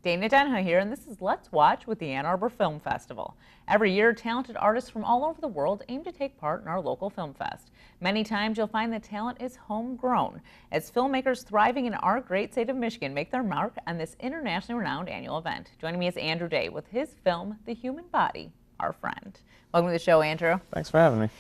Dana Denha here, and this is Let's Watch with the Ann Arbor Film Festival. Every year, talented artists from all over the world aim to take part in our local film fest. Many times, you'll find that talent is homegrown, as filmmakers thriving in our great state of Michigan make their mark on this internationally renowned annual event. Joining me is Andrew Day with his film, The Human Body, Our Friend. Welcome to the show, Andrew. Thanks for having me.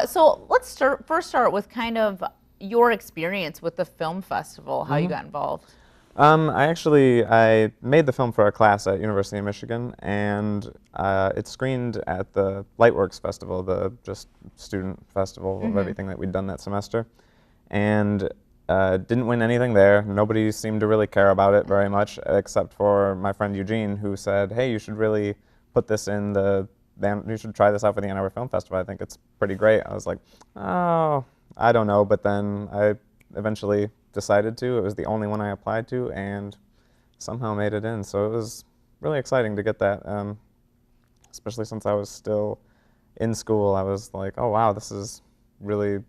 So let's first start with kind of your experience with the film festival, how you got involved. I made the film for a class at University of Michigan, and it screened at the Lightworks Festival, the just student festival of everything that we'd done that semester, and didn't win anything there. Nobody seemed to really care about it very much, except for my friend Eugene, who said, "Hey, you should really put this in you should try this out for the Ann Arbor Film Festival. I think it's pretty great." I was like, "Oh, I don't know," but then I eventually decided to. It was the only one I applied to and somehow made it in. So it was really exciting to get that, especially since I was still in school. I was like, oh wow, this is really,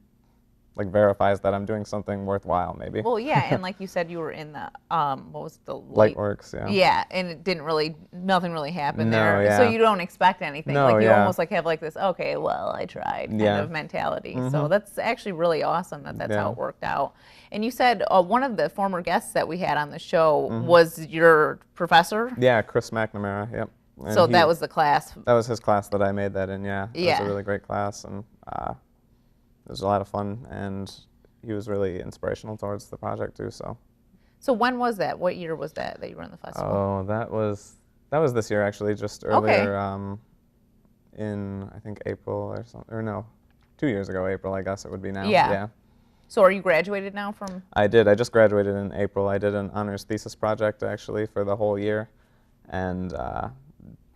like, verifies that I'm doing something worthwhile, maybe. Well, yeah, and like you said, you were in the, what was the Lightworks, yeah. Yeah, and it didn't really, nothing really happened No, there. yeah. So you don't expect anything. No, like you yeah. almost like have like this, okay, well, I tried kind Yeah. of mentality. So that's actually really awesome that that's how Yeah. it worked out. And you said one of the former guests that we had on the show was your professor? Yeah, Chris McNamara, yep. And So that was the class. That was his class that I made that in, yeah. It Yeah. was a really great class, and it was a lot of fun, and he was really inspirational towards the project too, so. So when was that? What year was that you were in the festival? Oh, that was this year, actually, just earlier in, I think, April or something, or no, 2 years ago, April, I guess it would be now. Yeah. So are you graduated now from? I did. I just graduated in April. I did an honors thesis project, actually, for the whole year, and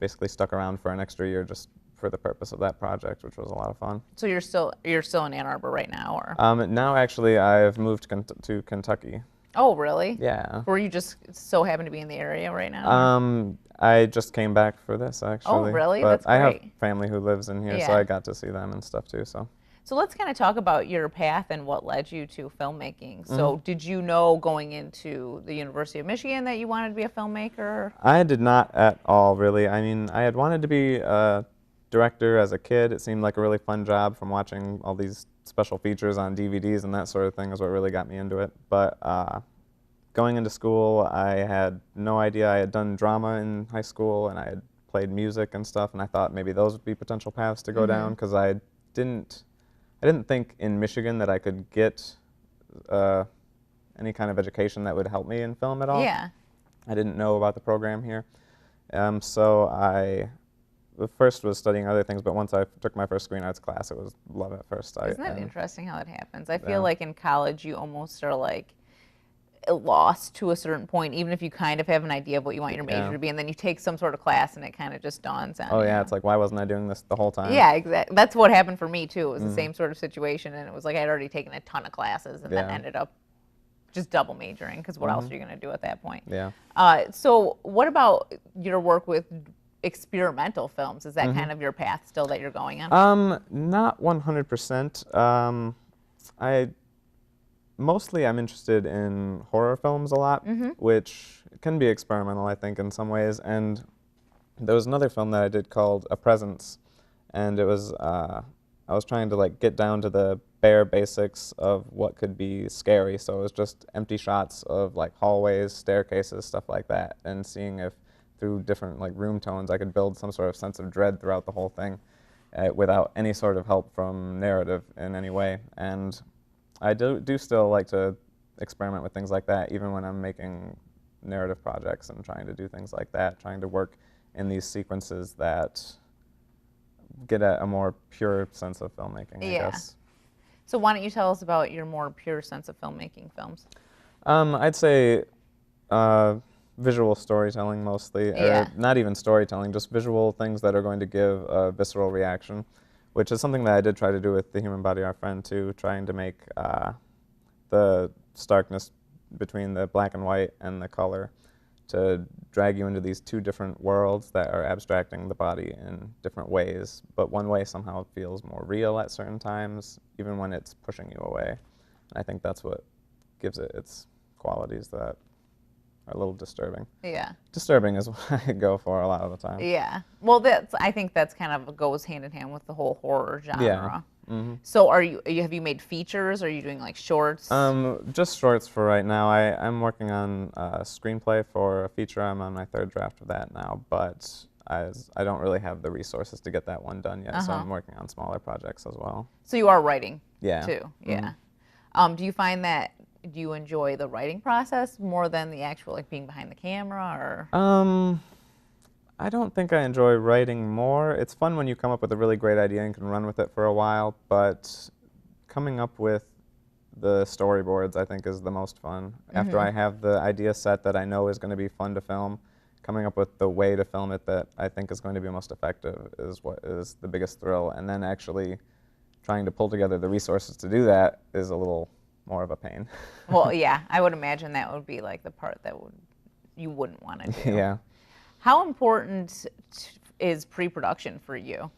basically stuck around for an extra year just for the purpose of that project, which was a lot of fun. So you're still in Ann Arbor right now, or? Now, actually, I've moved to Kentucky. Oh, really? Yeah. Or you just so happen to be in the area right now? I just came back for this, actually. Oh, really? But That's I have great. family who lives in here, so Yeah. I got to see them and stuff too. So let's kind of talk about your path and what led you to filmmaking. So did you know going into the University of Michigan that you wanted to be a filmmaker? I did not at all, really. I mean, I had wanted to be a director as a kid. It seemed like a really fun job from watching all these special features on DVDs, and that sort of thing is what really got me into it. But going into school, I had no idea. I had done drama in high school, and I had played music and stuff, and I thought maybe those would be potential paths to go down, because I didn't think in Michigan that I could get any kind of education that would help me in film at all. Yeah. I didn't know about the program here. So I first was studying other things, but once I took my first screen arts class, it was love at first sight. Isn't that interesting how that happens? I feel like in college you almost are like lost to a certain point, even if you kind of have an idea of what you want your major to be, and then you take some sort of class and it kind of just dawns on you. Oh yeah, it's like, why wasn't I doing this the whole time? Yeah, exactly. That's what happened for me too. It was the same sort of situation, and it was like I had already taken a ton of classes and then ended up just double majoring, because what else are you going to do at that point? Yeah. So what about your work with experimental films? Is that kind of your path still that you're going on? Not 100%. Mostly I'm interested in horror films a lot, which can be experimental, I think, in some ways. And there was another film that I did called A Presence, and it was, I was trying to like get down to the bare basics of what could be scary. So it was just empty shots of like hallways, staircases, stuff like that, and seeing if through different like room tones I could build some sort of sense of dread throughout the whole thing without any sort of help from narrative in any way. And I do still like to experiment with things like that, even when I'm making narrative projects and trying to do things like that, trying to work in these sequences that get at a more pure sense of filmmaking, I guess. So why don't you tell us about your more pure sense of filmmaking films? I'd say visual storytelling mostly, or not even storytelling, just visual things that are going to give a visceral reaction, which is something that I did try to do with The Human Body, Our Friend, too, trying to make the starkness between the black and white and the color to drag you into these two different worlds that are abstracting the body in different ways, but one way somehow feels more real at certain times, even when it's pushing you away. And I think that's what gives it its qualities that are a little disturbing. Yeah. Disturbing is what I go for a lot of the time. Yeah. Well, I think that's kind of goes hand in hand with the whole horror Yeah. genre. So have you made features? Are you doing like shorts? Just shorts for right now. I'm working on a screenplay for a feature. I'm on my 3rd draft of that now, but I don't really have the resources to get that one done yet, so I'm working on smaller projects as well. So you are writing Yeah. too. Yeah. Do you find that do you enjoy the writing process more than the actual like being behind the camera or? I don't think I enjoy writing more. It's fun when you come up with a really great idea and can run with it for a while, but coming up with the storyboards I think is the most fun. After I have the idea set that I know is going to be fun to film, coming up with the way to film it that I think is going to be most effective is what is the biggest thrill. And then actually trying to pull together the resources to do that is a little more of a pain. Well, yeah, I would imagine that would be like the part that you wouldn't want to do. Yeah. How important is pre-production for you?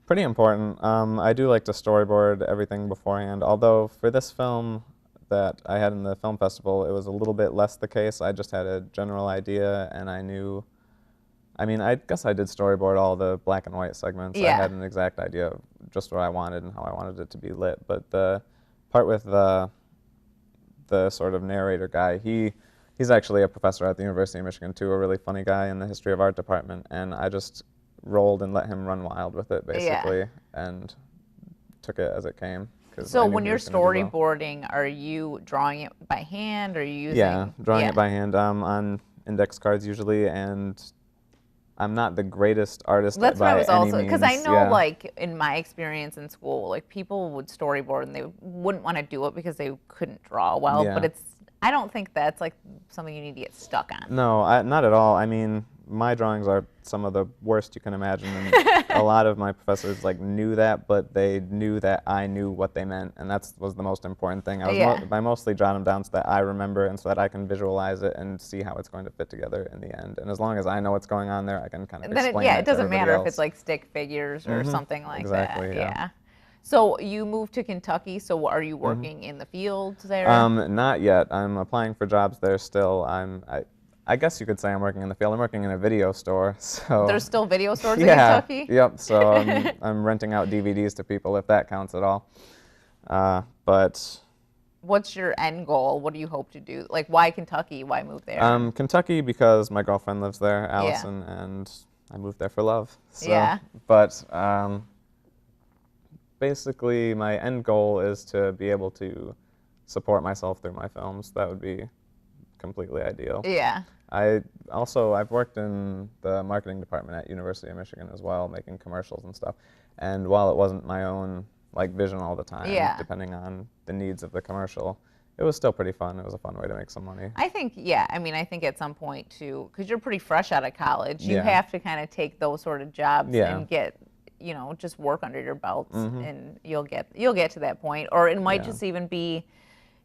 Pretty important. I do like to storyboard everything beforehand, although for this film that I had in the film festival, it was a little bit less the case. I just had a general idea, and I guess I did storyboard all the black and white segments. Yeah. I had an exact idea of just what I wanted and how I wanted it to be lit, but the part with the sort of narrator guy, he's actually a professor at the University of Michigan too, a really funny guy in the history of art department, and I just rolled and let him run wild with it basically, and took it as it came. So when you're storyboarding, are you drawing it by hand, or are you using? Yeah, drawing it by hand on index cards usually, and I'm not the greatest artist That's what I was also, because I know like in my experience in school, like people would storyboard and they wouldn't want to do it because they couldn't draw well, but I don't think that's like something you need to get stuck on. No, not at all. I mean, my drawings are some of the worst you can imagine, and a lot of my professors like knew that, but they knew that I knew what they meant, and that was the most important thing. I mostly jot them down so that I remember and so that I can visualize it and see how it's going to fit together in the end. And as long as I know what's going on there, I can kind of explain it doesn't matter if else. it's like stick figures or something like exactly, that. Yeah. So you moved to Kentucky, so are you working in the fields there? Not yet. I'm applying for jobs there still. I guess you could say I'm working in the field. I'm working in a video store, so. There's still video stores in Kentucky? Yep, so I'm renting out DVDs to people, if that counts at all. But. What's your end goal? What do you hope to do? Like, why Kentucky? Why move there? Kentucky because my girlfriend lives there, Allison, and I moved there for love. So, but basically, my end goal is to be able to support myself through my films. That would be completely ideal. Yeah. I've worked in the marketing department at University of Michigan as well, making commercials and stuff. And while it wasn't my own vision all the time, depending on the needs of the commercial, it was still pretty fun. It was a fun way to make some money. I think, I think at some point too, because you're pretty fresh out of college, you have to kind of take those sort of jobs and get, just work under your belts, and you'll get to that point. Or it might just even be,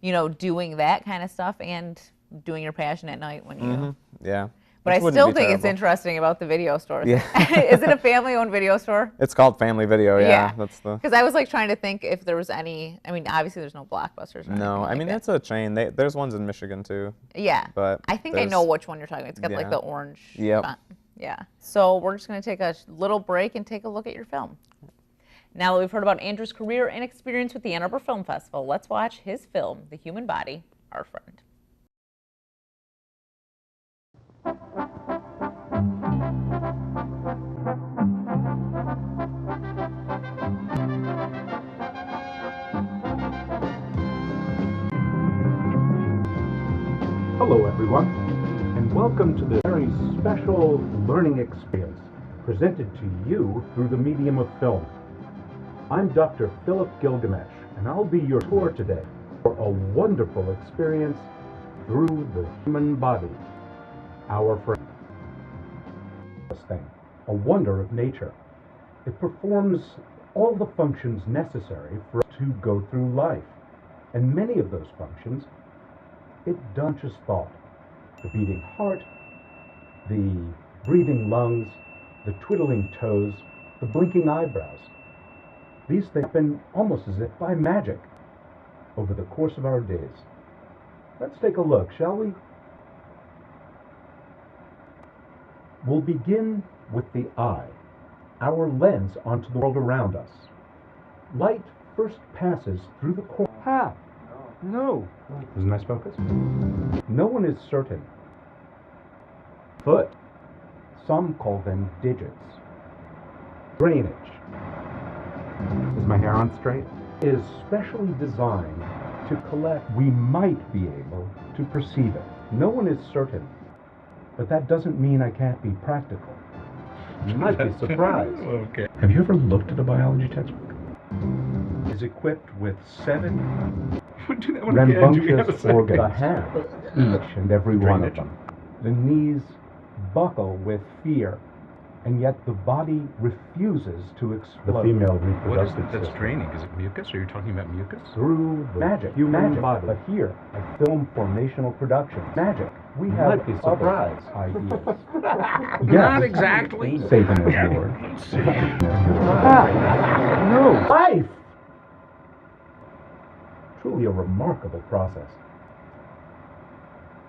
doing that kind of stuff and doing your passion at night when you. Yeah. But I still think it's interesting about the video store. Yeah. Is it a family-owned video store? It's called Family Video, yeah. Because I was trying to think if there was any, obviously there's no Blockbusters or No, it's a chain. There's ones in Michigan too. Yeah. But I think I know which one you're talking about. It's got the orange font. Yeah. So we're just going to take a little break and take a look at your film. Now that we've heard about Andrew's career and experience with the Ann Arbor Film Festival, let's watch his film, The Human Body, Our Friend. Hello everyone, and welcome to the very special learning experience presented to you through the medium of film. I'm Dr. Philip Gilgamesh, and I'll be your tour today for a wonderful experience through the human body, our friend. This thing, a wonder of nature. It performs all the functions necessary for us to go through life, and many of those functions it does just thought. The beating heart, the breathing lungs, the twiddling toes, the blinking eyebrows. These things happen almost as if by magic over the course of our days. Let's take a look, shall we? We'll begin with the eye, our lens onto the world around us. Light first passes through the corner. Ha! No! Isn't that focus? No one is certain. Foot. Some call them digits. Drainage. Is my hair on straight? Is specially designed to collect. We might be able to perceive it. No one is certain. But that doesn't mean I can't be practical. You might be surprised. Okay. Have you ever looked at a biology textbook? Is equipped with 7 Do that one again. Do we have a rambunctious second? organs, a hand, each and every one of them. The knees buckle with fear, and yet the body refuses to explode. The female What is reproductive it that's system. draining? Is it mucus? Are you talking about mucus? Through the magic, human body. But here, at Film Formational Productions, magic, we have other ideas. Not exactly. Satan is Lord. No! Life! Truly a remarkable process.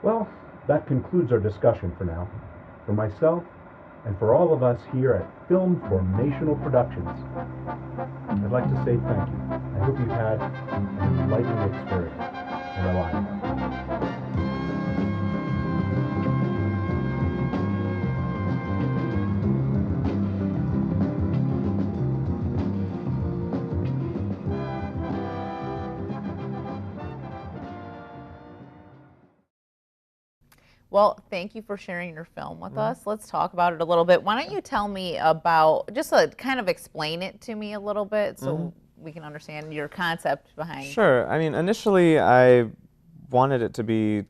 Well, that concludes our discussion for now. For myself, and for all of us here at Film Formational Productions, I'd like to say thank you. I hope you've had an enlightening experience in our lives. Well, thank you for sharing your film with us. Let's talk about it a little bit. Why don't you tell me about, just kind of explain it to me a little bit so we can understand your concept behind. Sure. I mean, initially I wanted it to be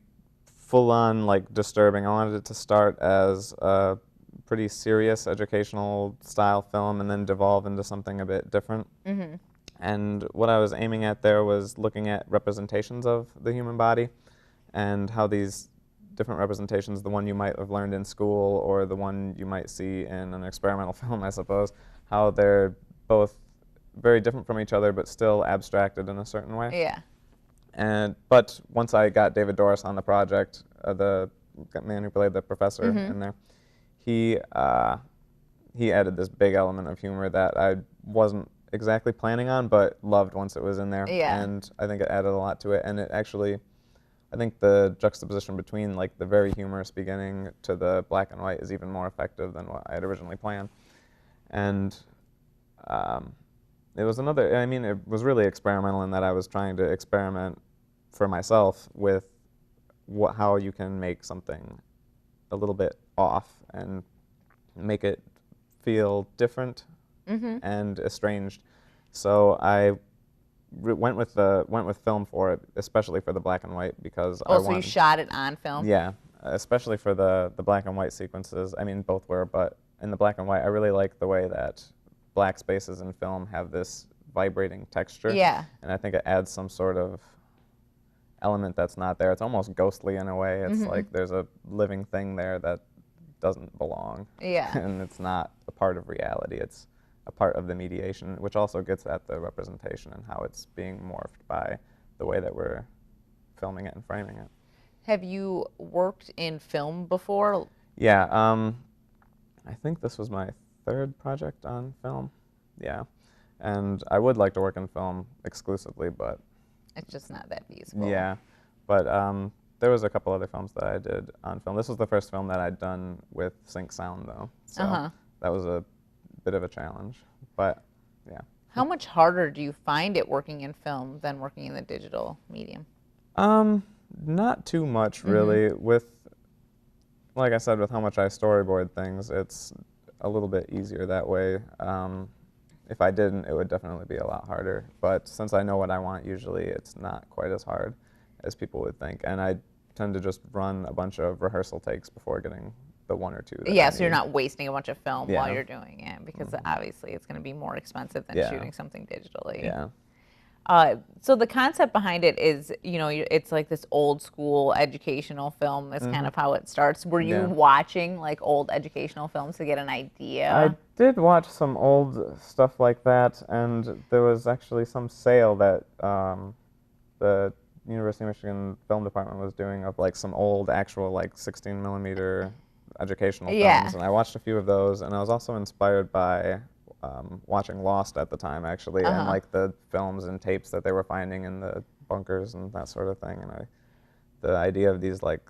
full-on, like, disturbing. I wanted it to start as a pretty serious educational style film and then devolve into something a bit different. And what I was aiming at there was looking at representations of the human body and how these different representations, the one you might have learned in school or the one you might see in an experimental film, I suppose, how they're both very different from each other but still abstracted in a certain way. Yeah. But once I got David Doris on the project, the man who played the professor in there, he added this big element of humor that I wasn't exactly planning on but loved once it was in there. Yeah. And I think it added a lot to it, and it actually, I think the juxtaposition between, like, the very humorous beginning to the black and white is even more effective than what I had originally planned. And it was another, I mean, it was really experimental in that I was trying to experiment for myself with how you can make something a little bit off and make it feel different and estranged. So I went with film for it, especially for the black and white, because I Oh, so wanted, you shot it on film? yeah, especially for the black and white sequences. I mean, both were, but in the black and white, I really like the way that black spaces in film have this vibrating texture. Yeah. And I think it adds some sort of element that's not there. It's almost ghostly in a way. It's like there's a living thing there that doesn't belong. Yeah. And it's not a part of reality. It's a part of the mediation, which also gets at the representation and how it's being morphed by the way that we're filming it and framing it. Have you worked in film before? Yeah, I think this was my 3rd project on film. Yeah, and I would like to work in film exclusively, but It's just not that feasible. yeah, but there was a couple other films that I did on film. This was the first film that I'd done with sync sound, though, so that was a bit of a challenge, but yeah. How much harder do you find it working in film than working in the digital medium? Not too much, really. With, like I said, with how much I storyboard things, it's a little bit easier that way. If I didn't, it would definitely be a lot harder. But since I know what I want, usually it's not quite as hard as people would think. And I tend to just run a bunch of rehearsal takes before getting the 1 or 2 that Yeah, I so you're need. not wasting a bunch of film while Yeah. you're doing it, because obviously it's going to be more expensive than Yeah. shooting something digitally. Yeah. So the concept behind it is, it's like this old school educational film is kind of how it starts. Were you Yeah. watching like old educational films to get an idea? I did watch some old stuff like that, and there was actually some sale that the University of Michigan Film Department was doing of like some old actual like 16 millimeter educational Yeah. films, and I watched a few of those, and I was also inspired by watching Lost at the time, actually, and like the films and tapes that they were finding in the bunkers and that sort of thing, and the idea of these like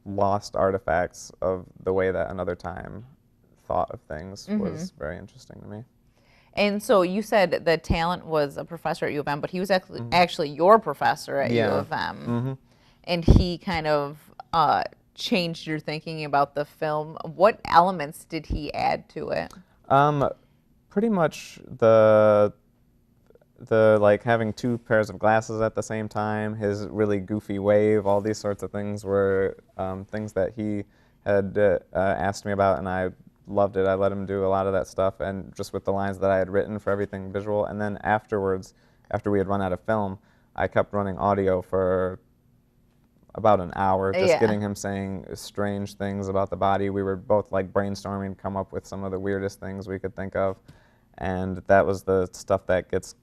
lost artifacts of the way that another time thought of things was very interesting to me. And so you said the talent was a professor at U of M, but he was actually your professor at U of M. And he kind of changed your thinking about the film. What elements did he add to it? Pretty much the like having two pairs of glasses at the same time, his really goofy wave, all these sorts of things were things that he had asked me about, and I loved it. I let him do a lot of that stuff, and just with the lines that I had written for everything visual. And then afterwards, after we had run out of film, I kept running audio for about an hour, just getting him saying strange things about the body. We were both like brainstorming, come up with some of the weirdest things we could think of, and that was the stuff that gets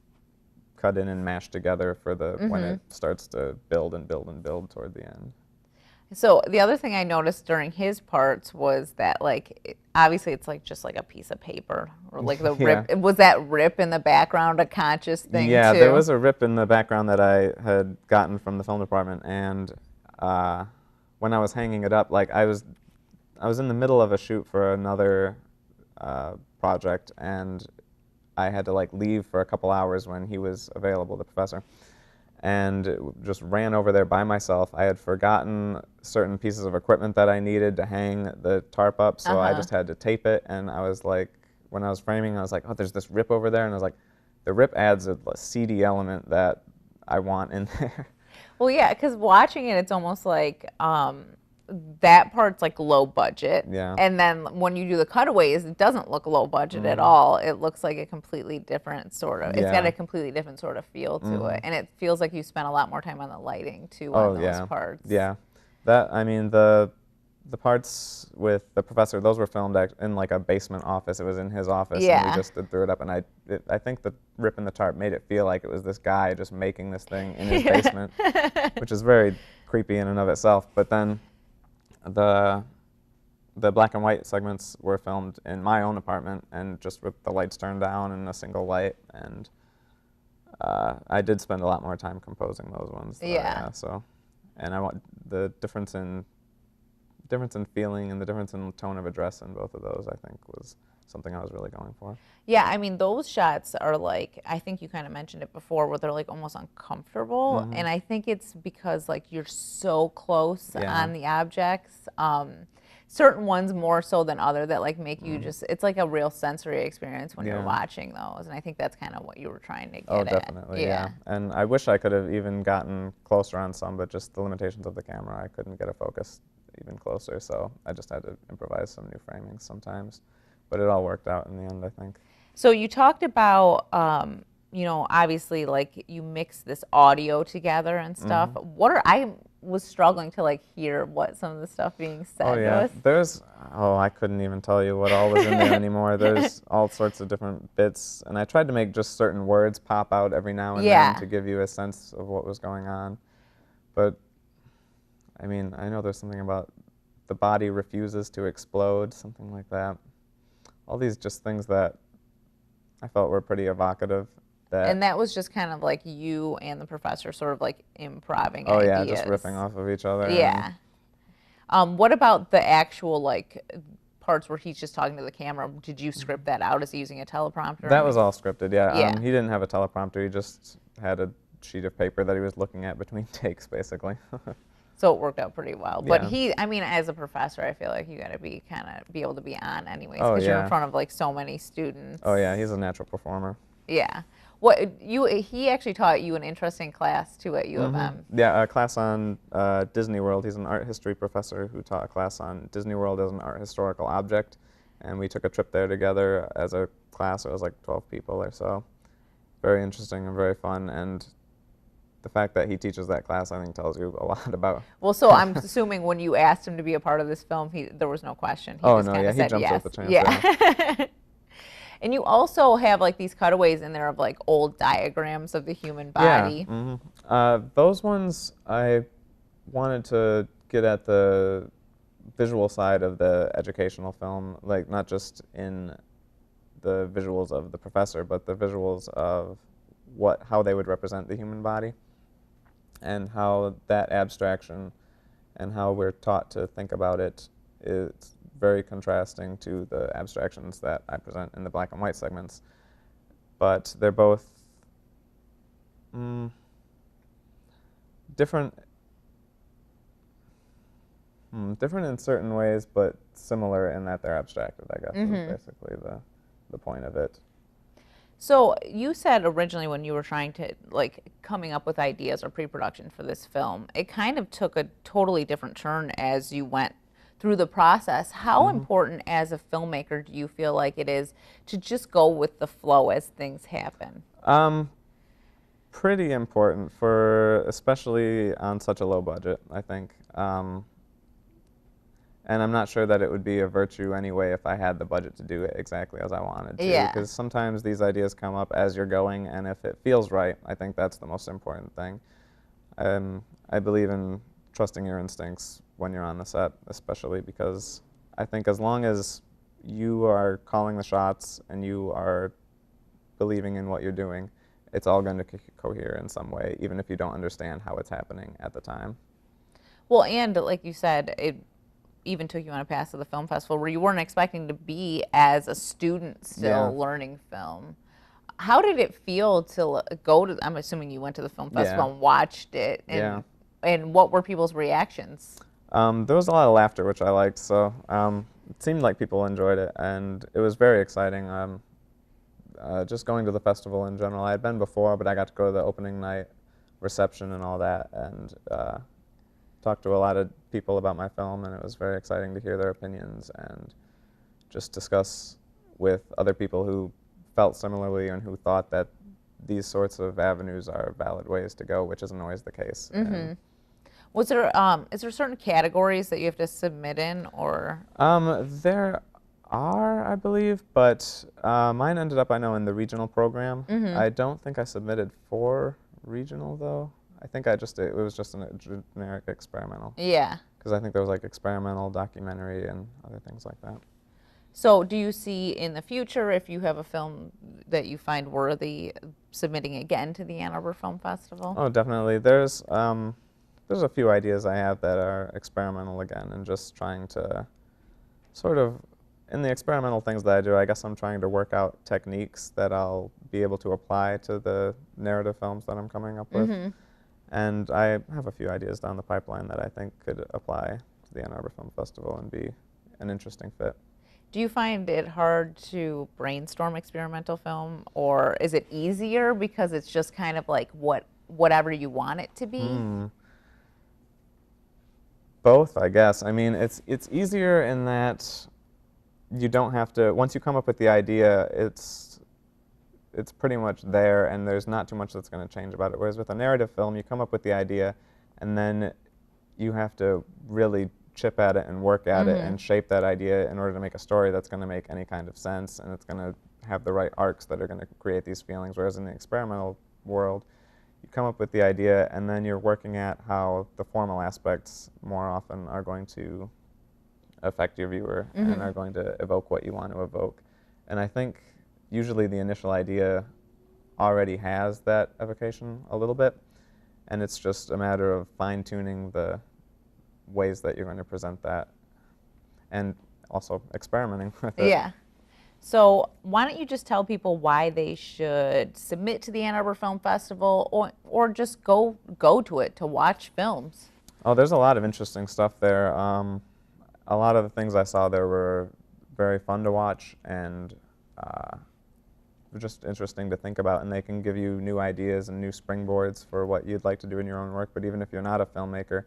cut in and mashed together for the when it starts to build and build and build toward the end. So the other thing I noticed during his parts was that, like, obviously it's like just like a piece of paper, or like the rip. Was that rip in the background a conscious thing Yeah, too? there was a rip in the background that I had gotten from the film department, and when I was hanging it up, like I was in the middle of a shoot for another project, and I had to like leave for a couple hours when he was available, the professor, and just ran over there by myself. I had forgotten certain pieces of equipment that I needed to hang the tarp up, so I just had to tape it, and I was like, when I was framing, I was like, oh, there's this rip over there, and I was like, the rip adds a seedy element that I want in there. Well, yeah, because watching it, it's almost like that part's like low budget. Yeah. And then when you do the cutaways, it doesn't look low budget at all. It looks like a completely different sort of, it's got a completely different sort of feel to it. And it feels like you spent a lot more time on the lighting too on those parts. Yeah. That, I mean, the parts with the professor, those were filmed in like a basement office. It was in his office, and we just threw it up. And I think the rip in the tarp made it feel like it was this guy just making this thing in his basement, which is very creepy in and of itself. But then the black and white segments were filmed in my own apartment, and just with the lights turned down and a single light. And I did spend a lot more time composing those ones. So, and I want the difference in feeling and the difference in tone of address in both of those, I think, was something I was really going for. Yeah, I mean, those shots are like, I think you kind of mentioned it before, where they're like almost uncomfortable. And I think it's because like you're so close on the objects. Certain ones more so than other that like make you just, it's like a real sensory experience when you're watching those. And I think that's kind of what you were trying to get at. Oh, definitely, yeah. And I wish I could have even gotten closer on some, but just the limitations of the camera, I couldn't get a focus even closer, so I just had to improvise some new framings sometimes. But it all worked out in the end, I think. So you talked about, you know, obviously, like, you mix this audio together and stuff. I was struggling to, like, hear what some of the stuff being said was. There's, I couldn't even tell you what all was in there anymore. There's all sorts of different bits, and I tried to make just certain words pop out every now and then to give you a sense of what was going on. But I mean, I know there's something about the body refuses to explode, something like that. All these just things that I felt were pretty evocative. And that was just kind of like you and the professor sort of like improving ideas. Oh yeah, just riffing off of each other. Yeah. What about the actual like parts where he's just talking to the camera? Did you script that out? Is he using a teleprompter? That was all scripted, yeah. He didn't have a teleprompter. He just had a sheet of paper that he was looking at between takes, basically. So it worked out pretty well. But I mean, as a professor, I feel like you got to be able to be on anyways, because you're in front of like so many students. Oh yeah, he's a natural performer. Yeah. He actually taught you an interesting class too at U of M. Yeah, a class on Disney World. He's an art history professor who taught a class on Disney World as an art historical object, and we took a trip there together as a class. It was like 12 people or so. Very interesting and very fun, and the fact that he teaches that class, I think, tells you a lot about. Well, so I'm assuming when you asked him to be a part of this film, there was no question. He just he said jumped yes. at the chance. Yeah. And you also have like these cutaways in there of like old diagrams of the human body. Yeah. Those ones I wanted to get at the visual side of the educational film, like not just in the visuals of the professor, but the visuals of how they would represent the human body, and how that abstraction and how we're taught to think about it is very contrasting to the abstractions that I present in the black and white segments. But they're both different in certain ways, but similar in that they're abstracted, I guess, is basically the point of it. So you said originally when you were trying to, like, coming up with ideas or pre-production for this film, it kind of took a totally different turn as you went through the process. How important as a filmmaker do you feel like it is to just go with the flow as things happen? Pretty important, especially on such a low budget, I think. And I'm not sure that it would be a virtue anyway if I had the budget to do it exactly as I wanted to. Yeah. Because sometimes these ideas come up as you're going, and if it feels right, I think that's the most important thing. I believe in trusting your instincts when you're on the set, especially because I think as long as you are calling the shots and you are believing in what you're doing, it's all going to cohere in some way, even if you don't understand how it's happening at the time. Well, and like you said, it even took you on a path to the film festival where you weren't expecting to be as a student still learning film. How did it feel to go to, I'm assuming you went to the film festival and watched it, and what were people's reactions? There was a lot of laughter, which I liked, so it seemed like people enjoyed it, and it was very exciting. Just going to the festival in general, I had been before, but I got to go to the opening night reception and all that, and talked to a lot of people about my film, and it was very exciting to hear their opinions and just discuss with other people who felt similarly and who thought that these sorts of avenues are valid ways to go, which isn't always the case. Was there is there certain categories that you have to submit in, or? There are, I believe, but mine ended up, I know, in the regional program. I don't think I submitted for regional though. I think it was just a generic experimental. Yeah. Because I think there was like experimental, documentary, and other things like that. So do you see in the future, if you have a film that you find worthy, submitting again to the Ann Arbor Film Festival? Oh, definitely. There's a few ideas I have that are experimental again, and just trying to sort of, in the experimental things that I do, I guess I'm trying to work out techniques that I'll be able to apply to the narrative films that I'm coming up with. And I have a few ideas down the pipeline that I think could apply to the Ann Arbor Film Festival and be an interesting fit. Do you find it hard to brainstorm experimental film, or is it easier because it's just kind of like whatever you want it to be? Both, I guess. I mean, it's easier in that you don't have to, once you come up with the idea, it's pretty much there, and there's not too much that's going to change about it. Whereas with a narrative film, you come up with the idea, and then you have to really chip at it and work at it and shape that idea in order to make a story that's going to make any kind of sense, and it's going to have the right arcs that are going to create these feelings. Whereas in the experimental world, you come up with the idea, and then you're working at how the formal aspects more often are going to affect your viewer and are going to evoke what you want to evoke. And I think usually the initial idea already has that evocation a little bit, and it's just a matter of fine-tuning the ways that you're going to present that, and also experimenting with it. Yeah. So why don't you just tell people why they should submit to the Ann Arbor Film Festival, or just go to it to watch films? Oh, there's a lot of interesting stuff there. A lot of the things I saw there were very fun to watch, and just interesting to think about, and they can give you new ideas and new springboards for what you'd like to do in your own work. But even if you're not a filmmaker,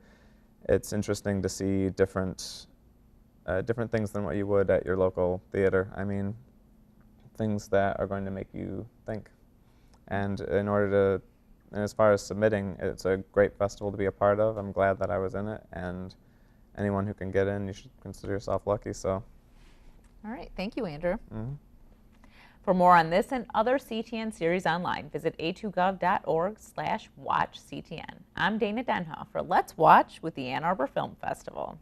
it's interesting to see different things than what you would at your local theater. I mean, things that are going to make you think. And and as far as submitting, it's a great festival to be a part of. I'm glad that I was in it, and anyone who can get in, you should consider yourself lucky. So. All right, thank you, Andrew. For more on this and other CTN series online, visit a2gov.org/watchctn. I'm Dana Denhoff for Let's Watch with the Ann Arbor Film Festival.